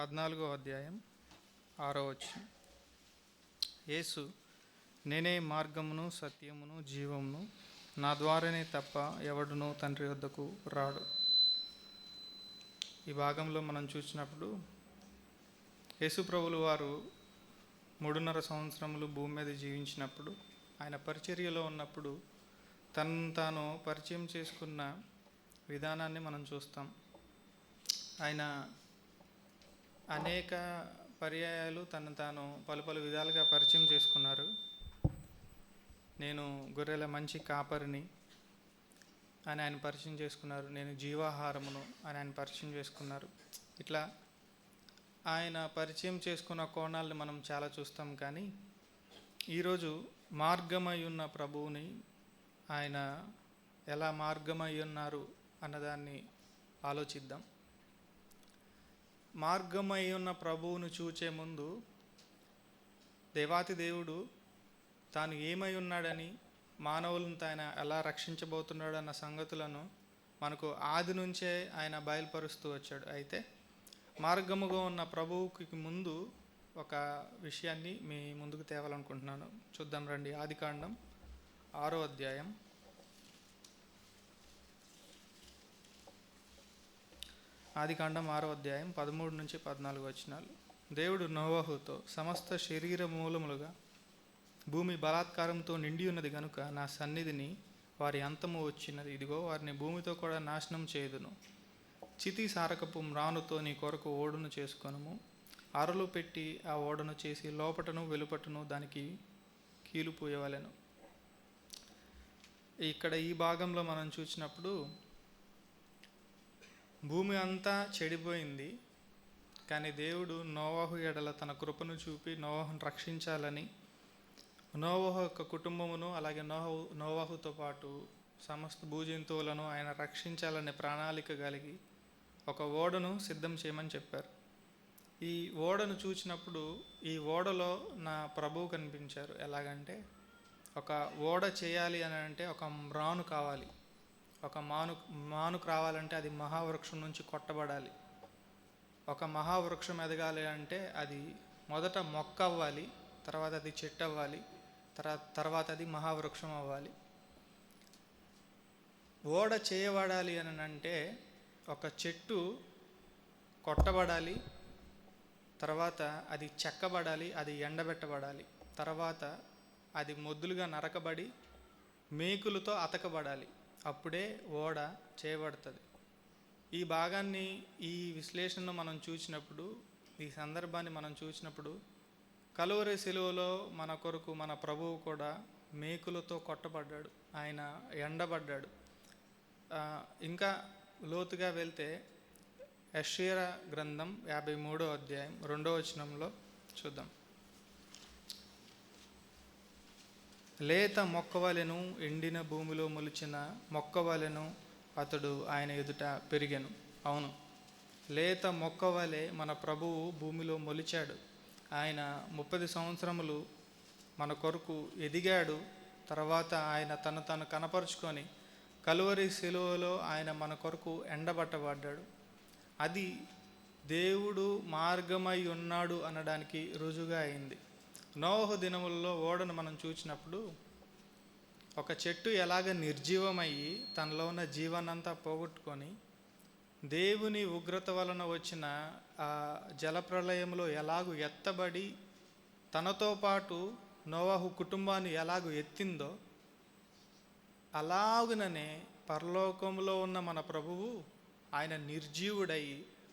14వ అధ్యాయం 6వ వచనం. యేసు, నేనే మార్గమును సత్యమును జీవమును, నా ద్వారానే తప్ప ఎవడునూ తండ్రి వద్దకు రాడు. ఈ భాగంలో మనం చూసినప్పుడు యేసు ప్రభులు వారు 3.5 సంవత్సరములు భూమి మీద జీవించినప్పుడు, ఆయన పరిచర్యలో ఉన్నప్పుడు తనను తాను పరిచయం చేసుకున్న విధానాన్ని మనం చూస్తాం. ఆయన అనేక పర్యాయాలు తనను తాను పలు విధాలుగా పరిచయం చేసుకున్నారు. నేను గొర్రెల మంచి కాపరిని అని ఆయన పరిచయం చేసుకున్నారు. నేను జీవాహారమును అని ఆయన పరిచయం చేసుకున్నారు. ఇట్లా ఆయన పరిచయం చేసుకున్న కోణాలను మనం చాలా చూస్తాం. కానీ ఈరోజు మార్గమై ఉన్న ప్రభువుని ఆయన ఎలా మార్గమై ఉన్నారు అన్నదాన్ని ఆలోచిద్దాం. మార్గమై ఉన్న ప్రభువును చూచే ముందు దేవాతి దేవుడు తాను ఏమై ఉన్నాడని, మానవులను ఆయన ఎలా రక్షించబోతున్నాడు అన్న సంగతులను మనకు ఆది నుంచే ఆయన బయలుపరుస్తూ వచ్చాడు. అయితే మార్గముగా ఉన్న ప్రభువుకి ముందు ఒక విషయాన్ని మీ ముందుకు తేవాలనుకుంటున్నాను. చూద్దాం రండి. ఆదికాండం 6వ అధ్యాయం 13 నుంచి 14 వచనాలు. దేవుడు నోవహుతో, సమస్త శరీర మూలములుగా భూమి బలాత్కారంతో నిండి ఉన్నది గనుక నా సన్నిధిని వారి అంతము వచ్చినది. ఇదిగో వారిని భూమితో కూడా నాశనం చేయుదును. చితి సారకపు మ్రానుతో నీ కొరకు ఓడును చేసుకొనుము. అరలు పెట్టి ఆ ఓడను చేసి లోపటను వెలుపటను దానికి కీలు పూయవలెను. ఇక్కడ ఈ భాగంలో మనం చూసినప్పుడు భూమి అంతా చెడిపోయింది. కానీ దేవుడు నోవహు ఎడల తన కృపను చూపి నోవహును రక్షించాలని, నోవహు యొక్క కుటుంబమును అలాగే నోవహుతో పాటు సమస్త భూజంతువులను ఆయన రక్షించాలనే ప్రణాళిక కలిగి ఒక ఓడను సిద్ధం చేయమని చెప్పారు. ఈ ఓడను చూసినప్పుడు ఈ ఓడలో నా ప్రభువు కనిపించారు. ఎలాగంటే, ఒక ఓడ చేయాలి అని అంటే ఒక మ్రాను కావాలి. ఒక మానుకు రావాలంటే అది మహావృక్షం నుంచి కొట్టబడాలి. ఒక మహావృక్షం ఎదగాలి అంటే అది మొదట మొక్క అవ్వాలి, తర్వాత అది చెట్టు అవ్వాలి, తర్వాత అది మహావృక్షం అవ్వాలి. ఓడ చేయబడాలి అని అంటే ఒక చెట్టు కొట్టబడాలి, తర్వాత అది చెక్కబడాలి, అది ఎండబెట్టబడాలి, తర్వాత అది మొద్దులుగా నరకబడి మేకులతో అతకబడాలి. అప్పుడే ఓడ చేయబడుతుంది. ఈ భాగాన్ని, ఈ విశ్లేషణను మనం చూసినప్పుడు, ఈ సందర్భాన్ని మనం చూసినప్పుడు, కలువరి శిలువలో మన కొరకు మన ప్రభువు కూడా మేకులతో కొట్టబడ్డాడు, ఆయన ఎండబడ్డాడు. ఇంకా లోతుగా వెళ్తే యెషయా గ్రంథం 53వ అధ్యాయం 2వ వచనంలో చూద్దాం. లేత మొక్కవలెను, ఎండిన భూమిలో మొలిచిన మొక్కవలెను అతడు ఆయన ఎదుట పెరిగెను. అవును, లేత మొక్కవలె మన ప్రభువు భూమిలో మొలిచాడు. ఆయన 30 సంవత్సరములు మన కొరకు ఎదిగాడు. తర్వాత ఆయన తను కనపరుచుకొని కలువరి శిలువలో ఆయన మన కొరకు ఎండబట్టబడ్డాడు. అది దేవుడు మార్గమై ఉన్నాడు అనడానికి రుజువుగా అయింది. నోవహు దినములలో ఓడను మనం చూసినప్పుడు ఒక చెట్టు ఎలాగ నిర్జీవమయ్యి తనలో ఉన్న జీవనంతా పోగొట్టుకొని దేవుని ఉగ్రత వలన వచ్చిన ఆ జలప్రలయంలో ఎలాగూ ఎత్తబడి తనతో పాటు నోవహు కుటుంబాన్ని ఎలాగూ ఎత్తిందో, అలాగుననే పరలోకంలో ఉన్న మన ప్రభువు ఆయన నిర్జీవుడై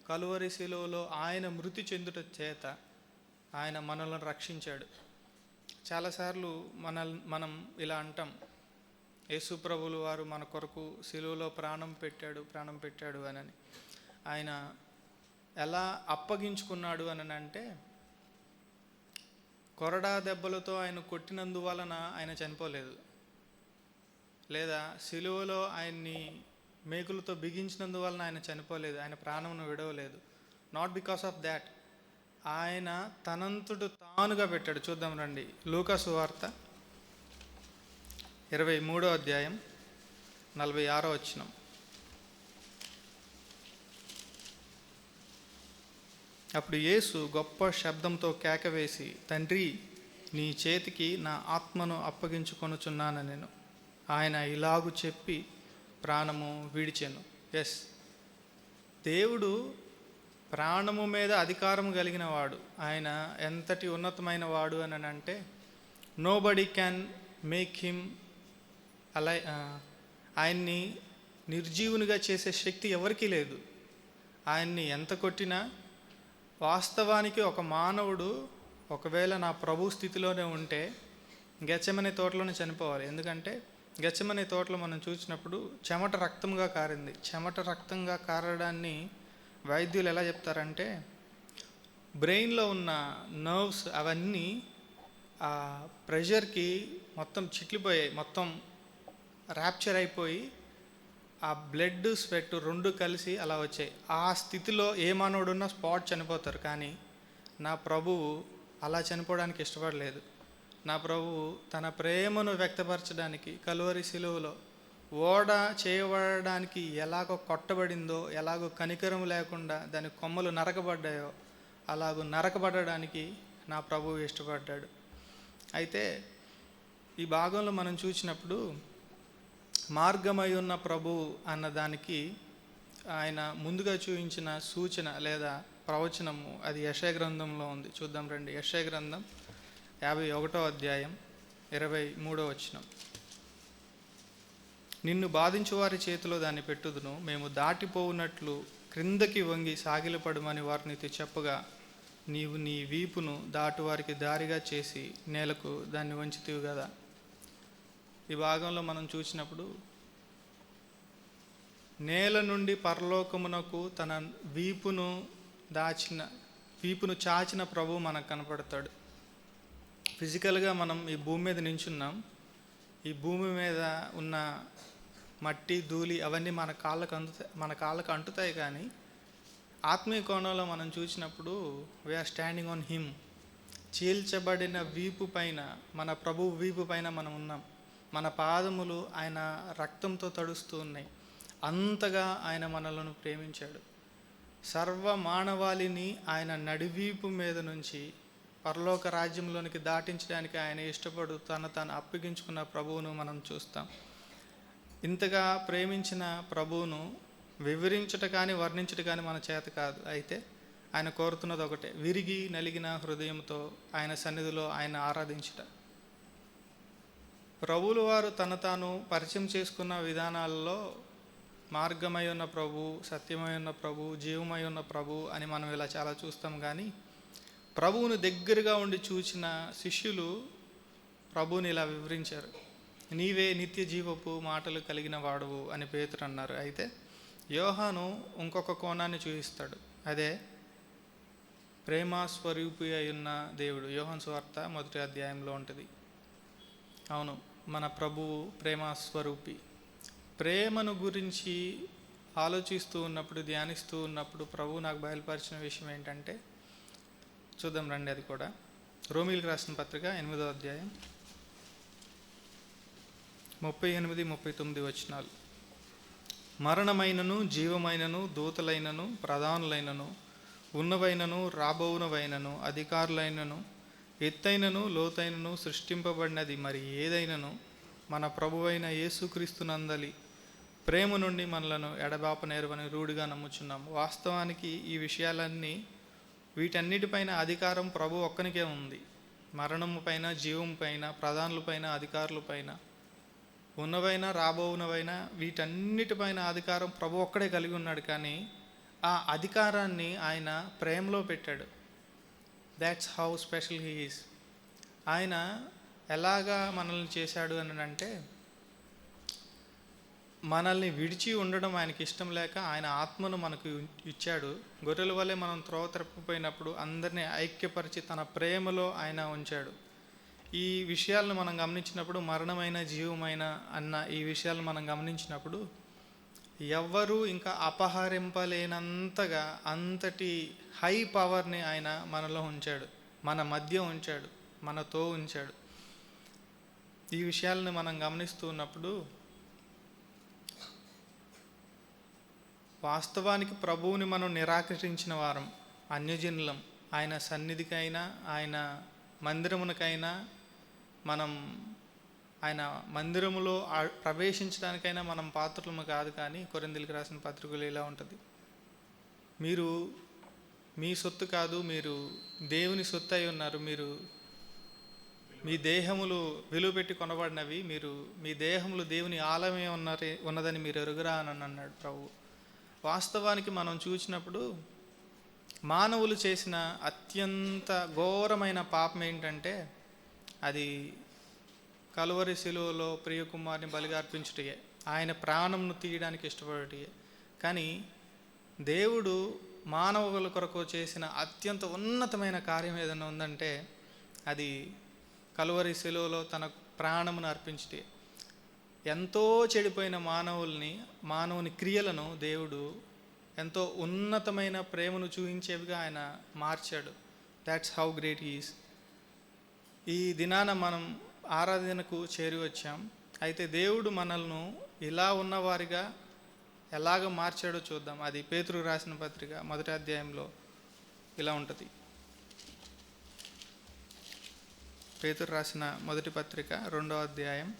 కలువరి శిలువలో ఆయన మృతి చెందుట చేత ఆయన మనల్ని రక్షించాడు. చాలాసార్లు మనం ఇలా అంటాం, యేసు ప్రభువులు వారు మన కొరకు శిలువలో ప్రాణం పెట్టాడు అని. ఆయన ఎలా అప్పగించుకున్నాడు అని అంటే, కొరడా దెబ్బలతో ఆయన కొట్టినందువలన ఆయన చనిపోలేదు, లేదా శిలువలో ఆయన్ని మేకులతో బిగించినందువలన ఆయన చనిపోలేదు, ఆయన ప్రాణమును విడవలేదు. నాట్ బికాస్ ఆఫ్ దాట్, ఆయన తనంతట తానుగా పెట్టాడు. చూద్దాం రండి. లూకా సువార్త 23వ అధ్యాయం 46వ వచనం. అప్పుడు యేసు గొప్ప శబ్దంతో కేకవేసి, తండ్రి, నీ చేతికి నా ఆత్మను అప్పగించుకొనుచున్నాను నేను. ఆయన ఇలాగు చెప్పి ప్రాణము విడిచెను. ఎస్, దేవుడు ప్రాణము మీద అధికారం కలిగిన వాడు. ఆయన ఎంతటి ఉన్నతమైన వాడు అని అంటే, నోబడీ క్యాన్ మేక్ హిమ్ అలా ఆయన్ని నిర్జీవునిగా చేసే శక్తి ఎవరికీ లేదు. ఆయన్ని ఎంత కొట్టినా, వాస్తవానికి ఒక మానవుడు ఒకవేళ నా ప్రభు స్థితిలోనే ఉంటే గెత్సెమనే తోటలోనే చనిపోవాలి. ఎందుకంటే గెత్సెమనే తోటలో మనం చూసినప్పుడు చెమట రక్తంగా కారింది. చెమట రక్తంగా కారడాన్ని వైద్యులు ఎలా చెప్తారంటే, బ్రెయిన్లో ఉన్న నర్వ్స్ అవన్నీ ఆ ప్రెషర్కి మొత్తం చిట్లిపోయాయి, మొత్తం ర్యాప్చర్ అయిపోయి ఆ బ్లడ్ స్వెట్ రెండు కలిసి అలా వచ్చాయి. ఆ స్థితిలో ఏ మానవుడున్నా స్పాట్ చనిపోతారు. కానీ నా ప్రభువు అలా చనిపోవడానికి ఇష్టపడలేదు. నా ప్రభువు తన ప్రేమను వ్యక్తపరచడానికి కలువరి శిలువలో ఓడ చేయబడడానికి ఎలాగో కొట్టబడిందో, ఎలాగో కనికరం లేకుండా దాని కొమ్మలు నరకబడ్డాయో అలాగూ నరకబడడానికి నా ప్రభువు ఇష్టపడ్డాడు. అయితే ఈ భాగంలో మనం చూసినప్పుడు మార్గమై ఉన్న ప్రభు అన్నదానికి ఆయన ముందుగా చూపించిన సూచన లేదా ప్రవచనము అది యెషయా గ్రంథంలో ఉంది. చూద్దాం రండి. యెషయా గ్రంథం 51వ అధ్యాయం 23వ వచనం. నిన్ను బాధించు వారి చేతిలో దాన్ని పెట్టుదును, మేము దాటిపోవునట్లు క్రిందకి వంగి సాగిలపడమని వారిని చెప్పగా, నీవు నీ వీపును దాటు వారికి దారిగా చేసి నేలకు దాన్ని వంచితివి కదా. ఈ భాగంలో మనం చూసినప్పుడు నేల నుండి పరలోకమునకు తన వీపును చాచిన ప్రభు మనకు కనపడతాడు. ఫిజికల్గా మనం ఈ భూమి మీద నించున్నాం. ఈ భూమి మీద ఉన్న మట్టి, ధూళి అవన్నీ మన కాళ్ళకు అంటుతాయి. కానీ ఆత్మీయ కోణంలో మనం చూసినప్పుడు వీఆర్ స్టాండింగ్ ఆన్ హిమ్. చీల్చబడిన వీపు పైన, మన ప్రభు వీపు పైన మనం ఉన్నాం. మన పాదములు ఆయన రక్తంతో తడుస్తూ ఉన్నాయి. అంతగా ఆయన మనలను ప్రేమించాడు. సర్వ మానవాళిని ఆయన నడివీపు మీద నుంచి పరలోక రాజ్యంలోనికి దాటించడానికి ఆయన ఇష్టపడు తాను అప్పగించుకున్న ప్రభువును మనం చూస్తాం. ఇంతగా ప్రేమించిన ప్రభువును వివరించుట కానీ వర్ణించుట కానీ మన చేత కాదు. అయితే ఆయన కోరుతున్నది ఒకటే, విరిగి నలిగిన హృదయంతో ఆయన సన్నిధిలో ఆయన ఆరాధించుట. ప్రభువుల వారు తాను పరిచయం చేసుకున్న విధానాలలో మార్గమై ఉన్న ప్రభు, సత్యమై ఉన్న ప్రభు, జీవమై ఉన్న ప్రభు అని మనం ఇలా చాలా చూస్తాం. కానీ ప్రభువును దగ్గరగా ఉండి చూసిన శిష్యులు ప్రభువుని ఇలా వివరించారు. నీవే నిత్య జీవపు మాటలు కలిగిన వాడువు అని పేతురు అన్నారు. అయితే యోహాను ఇంకొక కోణాన్ని చూపిస్తాడు. అదే ప్రేమస్వరూపి అయి ఉన్న దేవుడు. యోహాను సువార్త 1వ అధ్యాయంలో ఉంటుంది. అవును, మన ప్రభువు ప్రేమస్వరూపి. ప్రేమను గురించి ఆలోచిస్తూ ఉన్నప్పుడు, ధ్యానిస్తూ ఉన్నప్పుడు ప్రభువు నాకు బయలుపరిచిన విషయం ఏంటంటే, చూద్దాం రండి. అది కూడా రోమీయులకు రాసిన పత్రిక 8వ అధ్యాయం 38-39 వచనాలు. మరణమైనను, జీవమైనను, దూతలైనను, ప్రధానులైనను, ఉన్నవైనను, రాబోవునవైనను, అధికారులైనను, ఎత్తైనను, లోతైనను, సృష్టింపబడినది మరి ఏదైనను మన ప్రభువైన యేసుక్రీస్తునందలి ప్రేమ నుండి మనలను ఎడబాపనేరువని రూఢిగా నమ్ముచున్నాము. వాస్తవానికి ఈ విషయాలన్నీ, వీటన్నిటిపైన అధికారం ప్రభు ఒక్కనికే ఉంది. మరణము పైన, జీవం పైన, ప్రధానుల పైన, అధికారుల పైన, ఉన్నవైనా రాబోవునవైనా వీటన్నిటిపైన అధికారం ప్రభు ఒక్కడే కలిగి ఉన్నాడు. కానీ ఆ అధికారాన్ని ఆయన ప్రేమలో పెట్టాడు. That's how special he is. ఆయన ఎలాగా మనల్ని చేశాడు అని అంటే, మనల్ని విడిచి ఉండడం ఆయనకి ఇష్టం లేక ఆయన ఆత్మను మనకు ఇచ్చాడు. గొర్రెల వల్లే మనం త్రోవ తప్పిపోయినప్పుడు అందరినీ ఐక్యపరిచి తన ప్రేమలో ఆయన ఉంచాడు. ఈ విషయాలను మనం గమనించినప్పుడు, మరణమైన, జీవమైన అన్న ఈ విషయాలను మనం గమనించినప్పుడు, ఎవ్వరూ ఇంకా అపహరింపలేనంతగా అంతటి హై పవర్ని ఆయన మనలో ఉంచాడు, మన మధ్య ఉంచాడు, మనతో ఉంచాడు. ఈ విషయాలను మనం గమనిస్తూ ఉన్నప్పుడు వాస్తవానికి ప్రభువుని మనం నిరాకరించిన వారం. అన్యజనులం. ఆయన సన్నిధికైనా ఆయన మందిరమునకైనా మనం ఆయన మందిరములో ప్రవేశించడానికైనా మనం పాత్రలము కాదు. కానీ కొరింథీయులకు రాసిన పత్రికలో ఇలా ఉంటుంది, మీరు మీ సొత్తు కాదు, మీరు దేవుని సొత్తు అయి ఉన్నారు. మీరు మీ దేహములు విలువ పెట్టి కొనబడినవి, మీరు మీ దేహములు దేవుని ఆలయమే ఉన్నదని మీరు ఎరుగురా అని అన్నాడు ప్రభు. వాస్తవానికి మనం చూసినప్పుడు మానవులు చేసిన అత్యంత ఘోరమైన పాపం ఏంటంటే అది కలువరి శిలువలో ప్రియకుమారుని బలిగా అర్పించుటయే, ఆయన ప్రాణంను తీయడానికి ఇష్టపడటయే. కానీ దేవుడు మానవుల కొరకు చేసిన అత్యంత ఉన్నతమైన కార్యం ఏదైనా ఉందంటే అది కలువరి శిలువలో తన ప్రాణమును అర్పించుటే. ఎంతో చెడిపోయిన మానవుని క్రియలను దేవుడు ఎంతో ఉన్నతమైన ప్రేమను చూపించేవిగా ఆయన మార్చాడు. That's how great he is. ఈ దినాన మనం ఆరాధనకు చేరి వచ్చాం. అయితే దేవుడు మనల్ని ఇలా ఉన్నవారిగా ఎలాగ మార్చాడో చూద్దాం. అది పేతురు రాసిన పత్రిక 1వ అధ్యాయంలో ఇలా ఉంటుంది. పేతురు రాసిన 1వ పత్రిక 2వ అధ్యాయం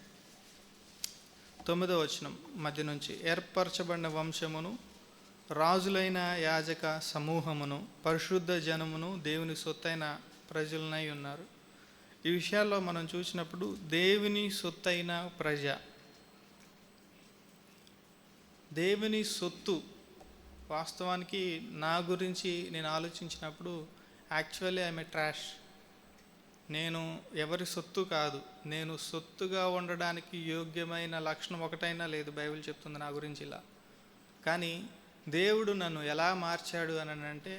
9వ వచనం మధ్య నుంచి, ఏర్పరచబడిన వంశమును, రాజులైన యాజక సమూహమును, పరిశుద్ధ జనమును, దేవుని సొత్తైన ప్రజలనై ఉన్నారు. ఈ విషయాల్లో మనం చూసినప్పుడు దేవుని సొత్తైన ప్రజ, దేవుని సొత్తు. వాస్తవానికి నా గురించి నేను ఆలోచించినప్పుడు యాక్చువల్లీ ఐఎమ్ ఏ ట్రాష్. నేను ఎవరి సొత్తు కాదు. నేను సొత్తుగా ఉండడానికి యోగ్యమైన లక్షణం ఒకటైనా లేదు. బైబిల్ చెప్తుంది నా గురించి ఇలా. కానీ దేవుడు నన్ను ఎలా మార్చాడు అని అంటే,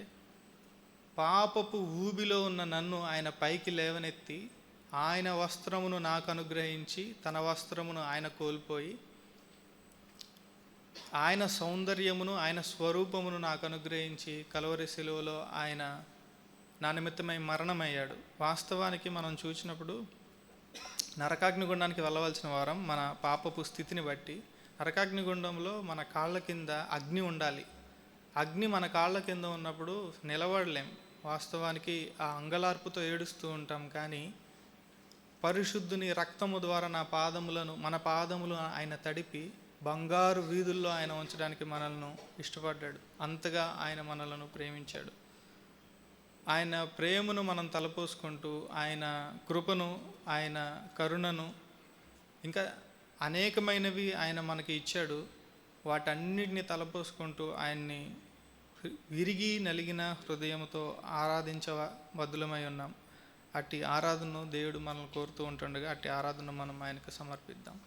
పాపపు ఊబిలో ఉన్న నన్ను ఆయన పైకి లేవనెత్తి ఆయన వస్త్రమును నాకు అనుగ్రహించి తన వస్త్రమును ఆయన కోల్పోయి ఆయన సౌందర్యమును ఆయన స్వరూపమును నాకు అనుగ్రహించి కలువరి శిలువలో ఆయన నా నిమిత్తమై మరణమయ్యాడు. వాస్తవానికి మనం చూసినప్పుడు నరకాగ్నిగుండానికి వెళ్ళవలసిన వారం మన పాపపు స్థితిని బట్టి. నరకాగ్నిగుండంలో మన కాళ్ళ కింద అగ్ని ఉండాలి. అగ్ని మన కాళ్ళ కింద ఉన్నప్పుడు నిలబడలేం. వాస్తవానికి ఆ అంగలార్పుతో ఏడుస్తూ ఉంటాం. కానీ పరిశుద్ధుని రక్తము ద్వారా మన పాదములు ఆయన తడిపి బంగారు వీధుల్లో ఆయన ఉంచడానికి మనల్ని ఇష్టపడ్డాడు. అంతగా ఆయన మనలను ప్రేమించాడు. ఆయన ప్రేమను మనం తలపోసుకుంటూ ఆయన కృపను, ఆయన కరుణను, ఇంకా అనేకమైనవి ఆయన మనకి ఇచ్చాడు. వాటన్నిటిని తలపోసుకుంటూ ఆయన్ని విరిగి నలిగిన హృదయంతో ఆరాధించబద్ధులమై ఉన్నాం. అట్టి ఆరాధనను దేవుడు మనల్ని కోరుతూ ఉంటుండగా అట్టి ఆరాధన మనం ఆయనకు సమర్పిద్దాం.